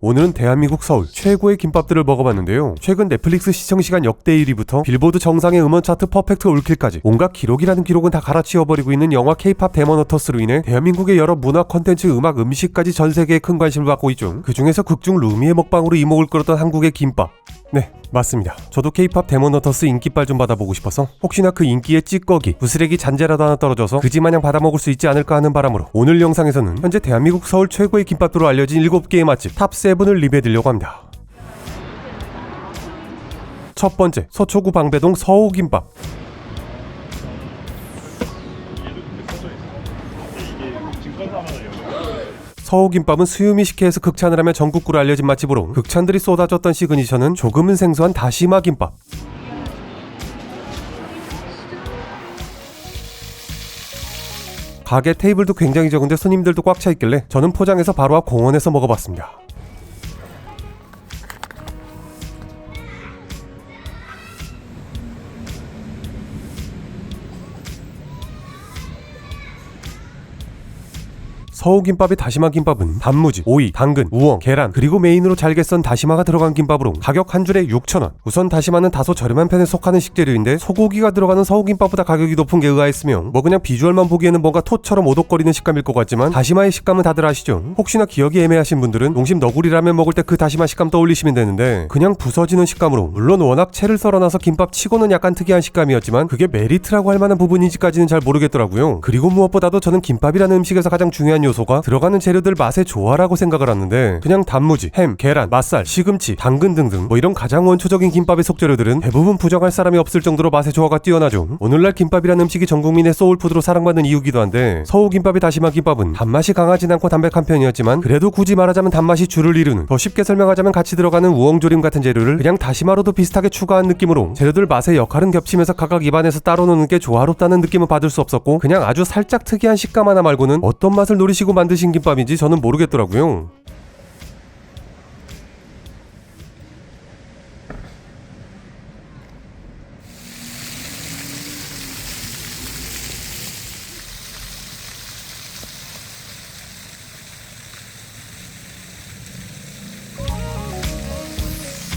오늘은 대한민국 서울 최고의 김밥들을 먹어봤는데요. 최근 넷플릭스 시청시간 역대 1위부터 빌보드 정상의 음원 차트 퍼펙트 올킬까지 온갖 기록이라는 기록은 다 갈아치워버리고 있는 영화 K-POP 데모너터스로 인해 대한민국의 여러 문화 콘텐츠, 음악, 음식까지 전 세계에 큰 관심을 받고 있죠. 그 중에서 극중 루미의 먹방으로 이목을 끌었던 한국의 김밥. 네, 맞습니다. 저도 K-POP 데모너터스 인기빨 좀 받아보고 싶어서 혹시나 그 인기의 찌꺼기, 부스레기 잔재라도 하나 떨어져서 그지마냥 받아먹을 수 있지 않을까 하는 바람으로 오늘 영상에서는 현재 대한민국 서울 최고의 김밥도로 알려진 7개의 맛집 탑7을 리뷰해드리려고 합니다. 첫 번째, 서초구 방배동 서호김밥. 서호김밥은 수유미 식혜에서 극찬을 하며 전국구로 알려진 맛집으로 극찬들이 쏟아졌던 시그니처는 조금은 생소한 다시마 김밥. 가게 테이블도 굉장히 적은데 손님들도 꽉 차 있길래 저는 포장해서 바로 앞 공원에서 먹어봤습니다. 서호김밥의 다시마 김밥은 단무지, 오이, 당근, 우엉, 계란, 그리고 메인으로 잘게 썬 다시마가 들어간 김밥으로 가격 한 줄에 6,000원. 우선 다시마는 다소 저렴한 편에 속하는 식재료인데 소고기가 들어가는 서호김밥보다 가격이 높은 게 의아했으며 뭐 그냥 비주얼만 보기에는 뭔가 톳처럼 오독거리는 식감일 것 같지만 다시마의 식감은 다들 아시죠? 혹시나 기억이 애매하신 분들은 농심 너구리 라면 먹을 때 그 다시마 식감 떠올리시면 되는데 그냥 부서지는 식감으로, 물론 워낙 채를 썰어놔서 김밥 치고는 약간 특이한 식감이었지만 그게 메리트라고 할 만한 부분인지까지는 잘 모르겠더라고요. 그리고 무엇보다도 저는 김밥이라는 음식에서 가장 중요한 요소가 들어가는 재료들 맛의 조화라고 생각을 하는데 그냥 단무지, 햄, 계란, 맛살, 시금치, 당근 등등 뭐 이런 가장 원초적인 김밥의 속재료들은 대부분 부정할 사람이 없을 정도로 맛의 조화가 뛰어나죠. 오늘날 김밥이라는 음식이 전 국민의 소울푸드로 사랑받는 이유기도 한데 서호김밥의 다시마 김밥은 단맛이 강하진 않고 담백한 편이었지만 그래도 굳이 말하자면 단맛이 주를 이루는, 더 쉽게 설명하자면 같이 들어가는 우엉조림 같은 재료를 그냥 다시마로도 비슷하게 추가한 느낌으로 재료들 맛의 역할은 겹치면서 각각 입안에서 따로 노는 게 조화롭다는 느낌은 받을 수 없었고 그냥 아주 살짝 특이한 식감 하나 말고는 어떤 맛을 노리시고 만드신 김밥인지 저는 모르겠더라고요.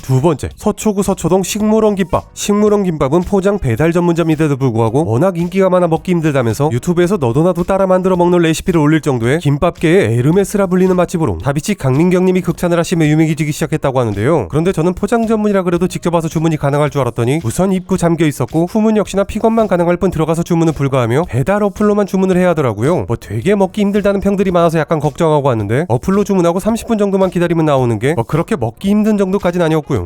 두 번째, 서초구 서초동 식물원 김밥. 식물원 김밥은 포장 배달 전문점인데도 불구하고 워낙 인기가 많아 먹기 힘들다면서 유튜브에서 너도나도 따라 만들어 먹는 레시피를 올릴 정도의 김밥계의 에르메스라 불리는 맛집으로 다비치 강민경님이 극찬을 하시며 유명해지기 시작했다고 하는데요. 그런데 저는 포장 전문이라 그래도 직접 와서 주문이 가능할 줄 알았더니 우선 입구 잠겨 있었고 후문 역시나 픽업만 가능할 뿐 들어가서 주문은 불가하며 배달 어플로만 주문을 해야 하더라고요. 뭐 되게 먹기 힘들다는 평들이 많아서 약간 걱정하고 왔는데 어플로 주문하고 30분 정도만 기다리면 나오는 게 뭐 그렇게 먹기 힘든 정도까지는 아니었고요.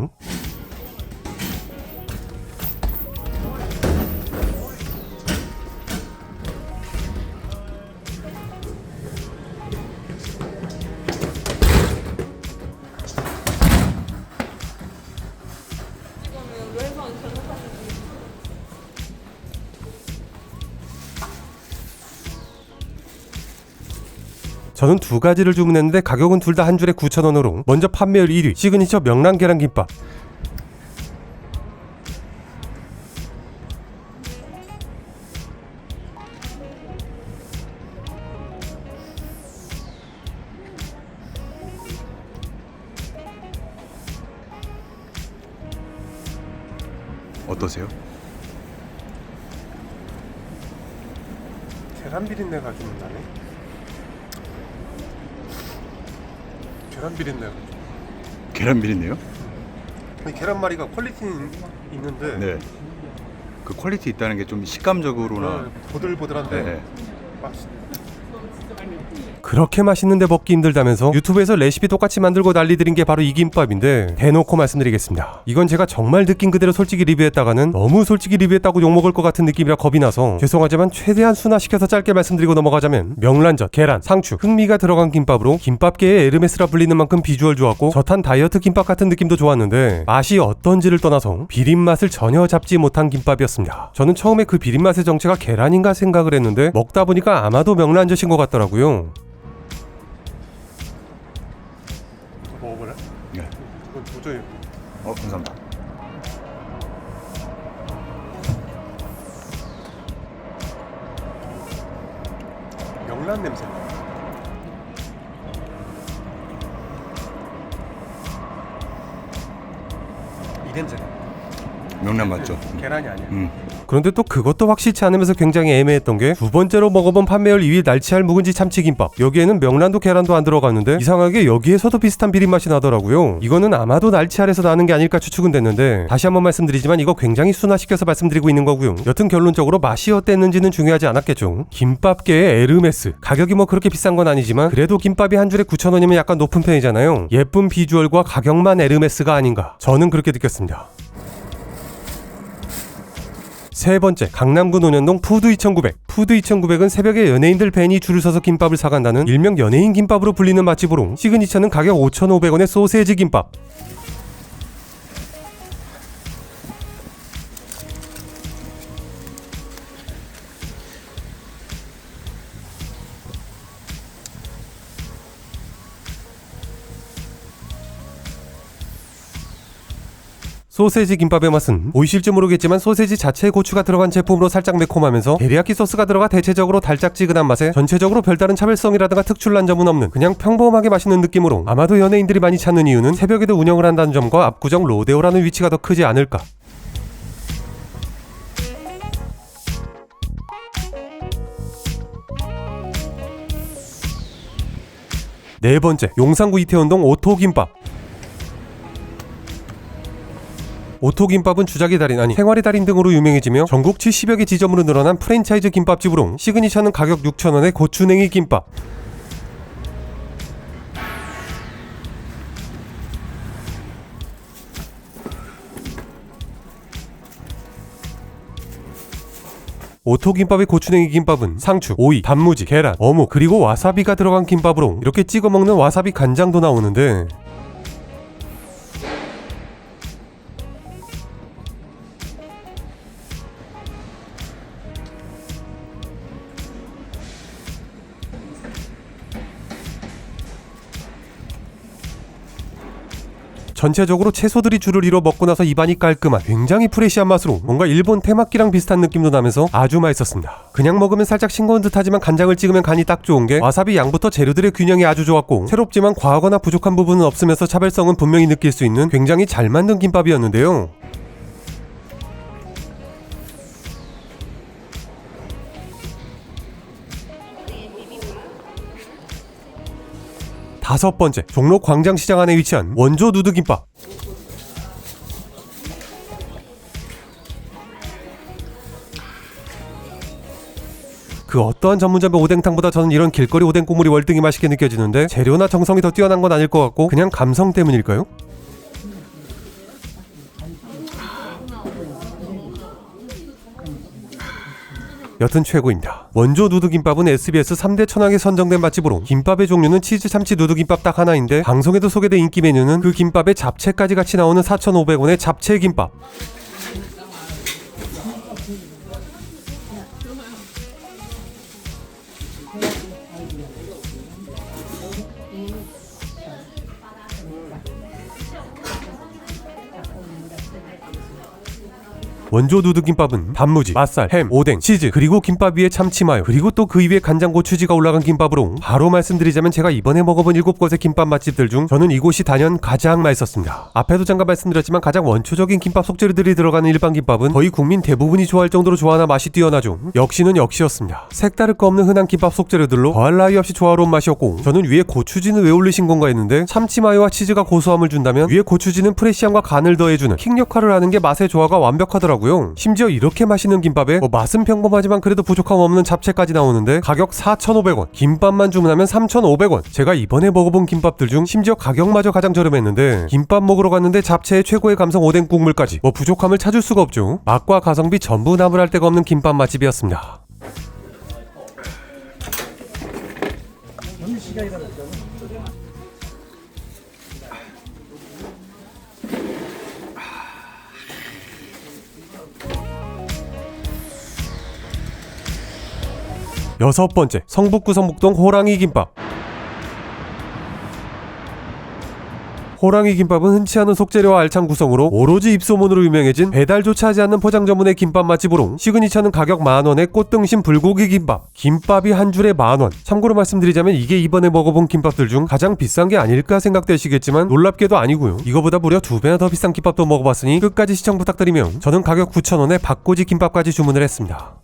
저는 두 가지를 주문했는데 가격은 둘 다 한 줄에 9,000원으로 먼저 판매율 1위 시그니처 명란 계란김밥. 어떠세요? 계란 비린내가 좀 나네. 계란 비린내가 계란 비린내요? 근데 계란말이가 퀄리티는 있는데 네. 그 퀄리티 있다는 게 좀 식감적으로나 보들보들한데 네. 그렇게 맛있는데 먹기 힘들다면서 유튜브에서 레시피 똑같이 만들고 난리들인 게 바로 이 김밥인데 대놓고 말씀드리겠습니다. 이건 제가 정말 느낀 그대로 솔직히 리뷰했다가는 너무 솔직히 리뷰했다고 욕먹을 것 같은 느낌이라 겁이 나서 죄송하지만 최대한 순화시켜서 짧게 말씀드리고 넘어가자면 명란젓, 계란, 상추, 흑미가 들어간 김밥으로 김밥계의 에르메스라 불리는 만큼 비주얼 좋았고 젓한 다이어트 김밥 같은 느낌도 좋았는데 맛이 어떤지를 떠나서 비린맛을 전혀 잡지 못한 김밥이었습니다. 저는 처음에 그 비린맛의 정체가 계란인가 생각을 했는데 먹다 보니까 아마도 명란젓인 것 같더라고요. 먹어볼래? 네. 이건 도저히 감사합니다. 명란 냄새. 냄새. 명란 맞죠? 계란이 아니야. 음. 그런데 또 그것도 확실치 않으면서 굉장히 애매했던 게 두 번째로 먹어본 판매율 2위 날치알 묵은지 참치김밥. 여기에는 명란도 계란도 안 들어갔는데 이상하게 여기에서도 비슷한 비린맛이 나더라고요. 이거는 아마도 날치알에서 나는 게 아닐까 추측은 됐는데 다시 한번 말씀드리지만 이거 굉장히 순화시켜서 말씀드리고 있는 거고요. 여튼 결론적으로 맛이 어땠는지는 중요하지 않았겠죠. 김밥계의 에르메스. 가격이 뭐 그렇게 비싼 건 아니지만 그래도 김밥이 한 줄에 9,000원이면 약간 높은 편이잖아요. 예쁜 비주얼과 가격만 에르메스가 아닌가. 저는 그렇게 느꼈습니다. 세 번째, 강남구 논현동 푸드 2900. 푸드 2900은 새벽에 연예인들 밴이 줄을 서서 김밥을 사간다는 일명 연예인 김밥으로 불리는 맛집으로 시그니처는 가격 5,500원의 소세지 김밥. 소세지 김밥의 맛은 보이실지 모르겠지만 소세지 자체에 고추가 들어간 제품으로 살짝 매콤하면서 데리야끼 소스가 들어가 대체적으로 달짝지근한 맛에 전체적으로 별다른 차별성이라든가 특출난 점은 없는 그냥 평범하게 맛있는 느낌으로 아마도 연예인들이 많이 찾는 이유는 새벽에도 운영을 한다는 점과 압구정 로데오라는 위치가 더 크지 않을까. 네 번째, 용산구 이태원동 오토김밥. 오토김밥은 주작의 달인 아니 생활의 달인 등으로 유명해지며 전국 70여 개 지점으로 늘어난 프랜차이즈 김밥집으로 시그니처는 가격 6,000원의 고추냉이 김밥. 오토김밥의 고추냉이 김밥은 상추, 오이, 단무지, 계란, 어묵 그리고 와사비가 들어간 김밥으로 이렇게 찍어 먹는 와사비 간장도 나오는데 전체적으로 채소들이 줄을 이뤄 먹고 나서 입안이 깔끔한 굉장히 프레시한 맛으로 뭔가 일본 테마키랑 비슷한 느낌도 나면서 아주 맛있었습니다. 그냥 먹으면 살짝 싱거운 듯 하지만 간장을 찍으면 간이 딱 좋은 게 와사비 양부터 재료들의 균형이 아주 좋았고 새롭지만 과하거나 부족한 부분은 없으면서 차별성은 분명히 느낄 수 있는 굉장히 잘 만든 김밥이었는데요. 다섯 번째, 종로 광장시장 안에 위치한 원조 누드김밥. 그 어떠한 전문점의 오뎅탕보다 저는 이런 길거리 오뎅 국물이 월등히 맛있게 느껴지는데 재료나 정성이 더 뛰어난 건 아닐 것 같고 그냥 감성 때문일까요? 여튼 최고입니다. 원조 누드김밥은 SBS 3대 천왕에 선정된 맛집으로 김밥의 종류는 치즈 참치 누드김밥 딱 하나인데 방송에도 소개된 인기 메뉴는 그 김밥에 잡채까지 같이 나오는 4,500원의 잡채김밥. 원조 누드김밥은 단무지, 맛살, 햄, 오뎅, 치즈 그리고 김밥 위에 참치마요 그리고 또 그 위에 간장고추지가 올라간 김밥으로 바로 말씀드리자면 제가 이번에 먹어본 7곳의 김밥 맛집들 중 저는 이곳이 단연 가장 맛있었습니다. 앞에도 잠깐 말씀드렸지만 가장 원초적인 김밥 속재료들이 들어가는 일반 김밥은 거의 국민 대부분이 좋아할 정도로 좋아하나 맛이 뛰어나죠. 역시는 역시였습니다. 색다를 거 없는 흔한 김밥 속재료들로 더할 나위 없이 조화로운 맛이었고 저는 위에 고추지는 왜 올리신 건가 했는데 참치마요와 치즈가 고소함을 준다면 위에 고추지는 프레시함과 간을 더해주는 킥 역할을 하는 게 맛의 조화가 완벽하더라고요. 심지어 이렇게 맛있는 김밥에 맛은 평범하지만 그래도 부족함 없는 잡채까지 나오는데 가격 4,500원, 김밥만 주문하면 3,500원. 제가 이번에 먹어본 김밥들 중 심지어 가격마저 가장 저렴했는데 김밥 먹으러 갔는데 잡채의 최고의 감성 오뎅 국물까지 부족함을 찾을 수가 없죠. 맛과 가성비 전부 나무랄 데가 없는 김밥 맛집이었습니다. 여섯 번째, 성북구 성북동 호랑이 김밥. 호랑이 김밥은 흔치 않은 속재료와 알찬 구성으로 오로지 입소문으로 유명해진 배달조차 하지 않는 포장 전문의 김밥 맛집으로 시그니처는 가격 10,000원의 꽃등심 불고기 김밥. 김밥이 한 줄에 10,000원. 참고로 말씀드리자면 이게 이번에 먹어본 김밥들 중 가장 비싼 게 아닐까 생각되시겠지만 놀랍게도 아니고요. 이거보다 무려 2배나 더 비싼 김밥도 먹어봤으니 끝까지 시청 부탁드리며 저는 가격 9,000원에 박꼬지 김밥까지 주문을 했습니다.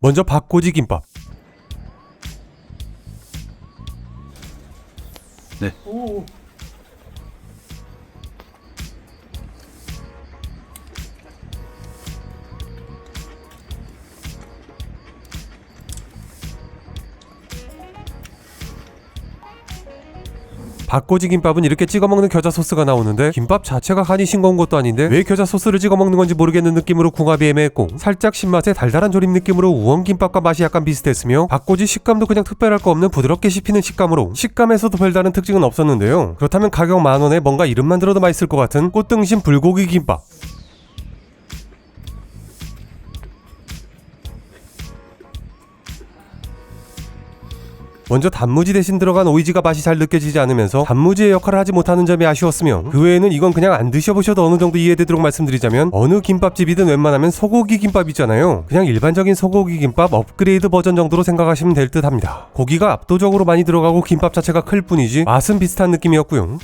먼저 박꼬지 김밥. 네. 오. 박꼬지 김밥은 이렇게 찍어먹는 겨자 소스가 나오는데 김밥 자체가 간이 싱거운 것도 아닌데 왜 겨자 소스를 찍어먹는 건지 모르겠는 느낌으로 궁합이 애매했고 살짝 신맛의 달달한 조림 느낌으로 우엉김밥과 맛이 약간 비슷했으며 박꼬지 식감도 그냥 특별할 거 없는 부드럽게 씹히는 식감으로 식감에서도 별다른 특징은 없었는데요. 그렇다면 가격 10,000원에 뭔가 이름만 들어도 맛있을 것 같은 꽃등심 불고기 김밥. 먼저 단무지 대신 들어간 오이지가 맛이 잘 느껴지지 않으면서 단무지의 역할을 하지 못하는 점이 아쉬웠으며 그 외에는 이건 그냥 안 드셔보셔도 어느 정도 이해되도록 말씀드리자면 어느 김밥집이든 웬만하면 소고기 김밥 있잖아요. 그냥 일반적인 소고기 김밥 업그레이드 버전 정도로 생각하시면 될 듯 합니다. 고기가 압도적으로 많이 들어가고 김밥 자체가 클 뿐이지 맛은 비슷한 느낌이었고요.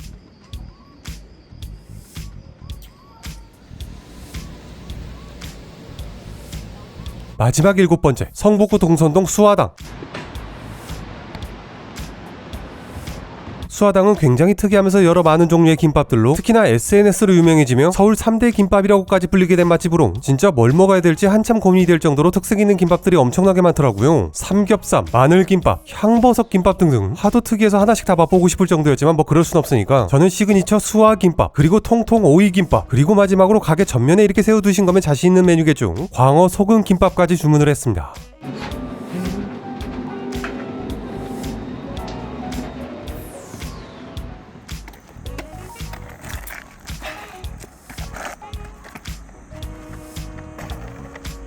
마지막 7번째, 성북구 동선동 수화당. 수화당은 굉장히 특이하면서 여러 많은 종류의 김밥들로 특히나 SNS로 유명해지며 서울 3대 김밥이라고까지 불리게 된 맛집으로 진짜 뭘 먹어야 될지 한참 고민이 될 정도로 특색 있는 김밥들이 엄청나게 많더라고요. 삼겹쌈, 마늘김밥, 향버섯 김밥 등등 하도 특이해서 하나씩 다 맛보고 싶을 정도였지만 뭐 그럴 순 없으니까 저는 시그니처 수화김밥, 그리고 통통 오이김밥, 그리고 마지막으로 가게 전면에 이렇게 세워두신 거면 자신 있는 메뉴겠죠. 광어 소금 김밥까지 주문을 했습니다.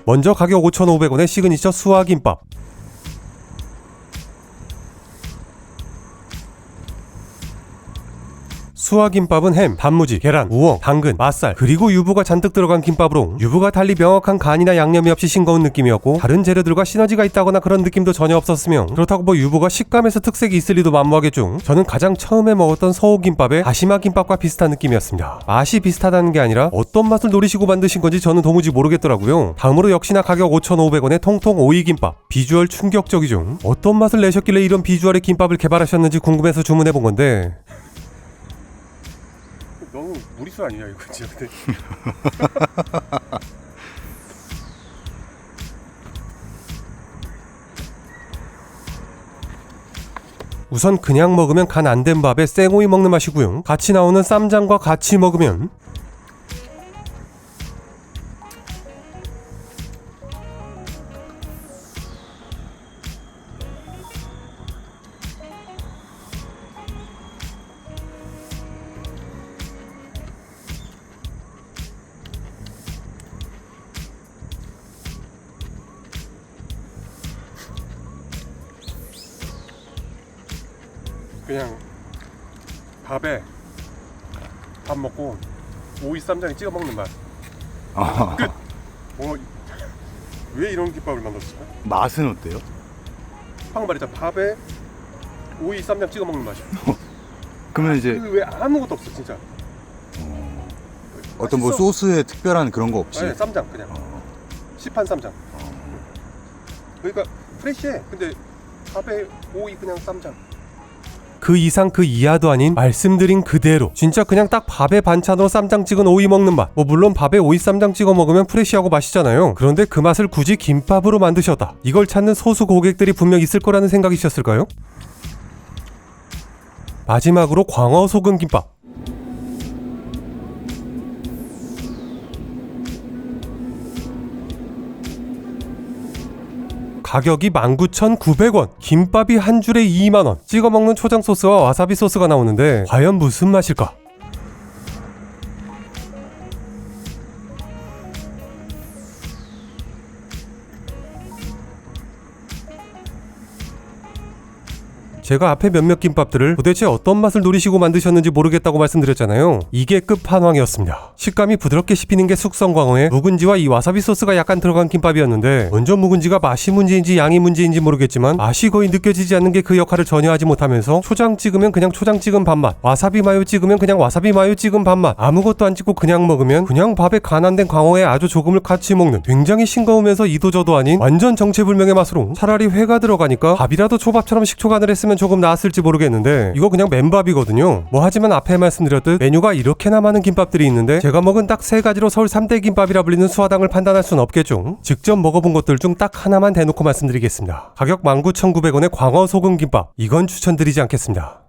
먼저 가격 5,500원의 시그니처 수화김밥. 수화김밥은 햄, 단무지, 계란, 우엉, 당근, 맛살, 그리고 유부가 잔뜩 들어간 김밥으로 유부가 달리 명확한 간이나 양념이 없이 싱거운 느낌이었고 다른 재료들과 시너지가 있다거나 그런 느낌도 전혀 없었으며 그렇다고 뭐 유부가 식감에서 특색이 있을 리도 만무하겠죠. 저는 가장 처음에 먹었던 서호김밥의 다시마 김밥과 비슷한 느낌이었습니다. 맛이 비슷하다는 게 아니라 어떤 맛을 노리시고 만드신 건지 저는 도무지 모르겠더라고요. 다음으로 역시나 가격 5,500원의 통통 오이김밥. 비주얼 충격적이죠. 어떤 맛을 내셨길래 이런 비주얼의 김밥을 개발하셨는지 궁금해서 주문해본 건데 너무 무리수 아니냐 이거 진짜. 우선 그냥 먹으면 간 안 된 밥에 생오이 먹는 맛이고요. 같이 나오는 쌈장과 같이 먹으면 그냥 밥에 밥 먹고 오이 쌈장에 찍어 먹는 맛. 끝. 왜 이런 김밥을 만들었을까? 맛은 어때요? 방금 말했잖아. 밥에 오이 쌈장 찍어 먹는 맛이야. 그러면 이제 왜 아무것도 없어 진짜. 어떤 뭐 맛있어. 소스에 특별한 그런 거 없이 아니, 쌈장 그냥 시판 쌈장. 그러니까 프레쉬해. 근데 밥에 오이 그냥 쌈장. 그 이상 그 이하도 아닌 말씀드린 그대로 진짜 그냥 딱 밥에 반찬으로 쌈장 찍은 오이 먹는 맛. 뭐 물론 밥에 오이 쌈장 찍어 먹으면 프레쉬하고 맛있잖아요. 그런데 그 맛을 굳이 김밥으로 만드셨다. 이걸 찾는 소수 고객들이 분명 있을 거라는 생각이셨을까요? 마지막으로 광어 소금 김밥. 가격이 19,900원, 김밥이 한 줄에 2만원, 찍어 먹는 초장 소스와 와사비 소스가 나오는데 과연 무슨 맛일까? 제가 앞에 몇몇 김밥들을 도대체 어떤 맛을 노리시고 만드셨는지 모르겠다고 말씀드렸잖아요. 이게 끝판왕이었습니다. 식감이 부드럽게 씹히는 게 숙성 광어에 묵은지와 이 와사비 소스가 약간 들어간 김밥이었는데 먼저 묵은지가 맛이 문제인지 양이 문제인지 모르겠지만 맛이 거의 느껴지지 않는 게 그 역할을 전혀 하지 못하면서 초장 찍으면 그냥 초장 찍은 밥맛, 와사비 마요 찍으면 그냥 와사비 마요 찍은 밥맛, 아무것도 안 찍고 그냥 먹으면 그냥 밥에 간한된 광어에 아주 조금을 같이 먹는 굉장히 싱거우면서 이도저도 아닌 완전 정체불명의 맛으로 차라리 회가 들어가니까 밥이라도 초밥처럼 식초간을 했으면 조금 나았을지 모르겠는데 이거 그냥 맨밥이거든요. 뭐 하지만 앞에 말씀드렸듯 메뉴가 이렇게나 많은 김밥들이 있는데 제가 먹은 딱 3가지로 서울 3대 김밥이라 불리는 수화당을 판단할 순 없겠죠. 직접 먹어본 것들 중 딱 하나만 대놓고 말씀드리겠습니다. 가격 19,900원의 광어 소금 김밥, 이건 추천드리지 않겠습니다.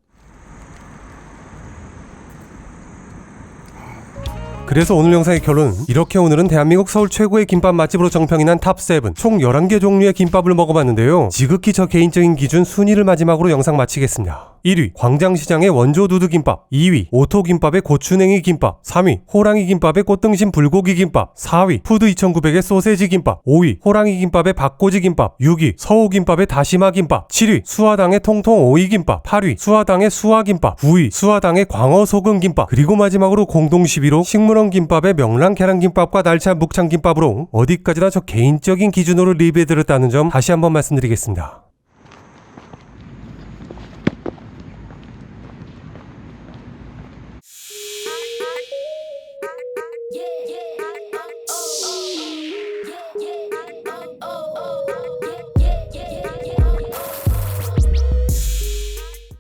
그래서 오늘 영상의 결론은 이렇게 오늘은 대한민국 서울 최고의 김밥 맛집으로 정평이 난 탑7 총 11개 종류의 김밥을 먹어봤는데요. 지극히 저 개인적인 기준 순위를 마지막으로 영상 마치겠습니다. 1위 광장시장의 원조 두두김밥, 2위 오토김밥의 고추냉이 김밥, 3위 호랑이 김밥의 꽃등심 불고기 김밥, 4위 푸드 2900의 소세지 김밥, 5위 호랑이 김밥의 박꼬지 김밥, 6위 서호김밥의 다시마 김밥, 7위 수화당의 통통 오이 김밥, 8위 수화당의 수화김밥, 9위 수화당의 광어 소금 김밥, 그리고 마지막으로 공동 10위로 식물원 김밥의 명랑 계란김밥과 날차 묵창김밥으로 어디까지나 저 개인적인 기준으로 리뷰해드렸다는 점 다시 한번 말씀드리겠습니다. Yeah.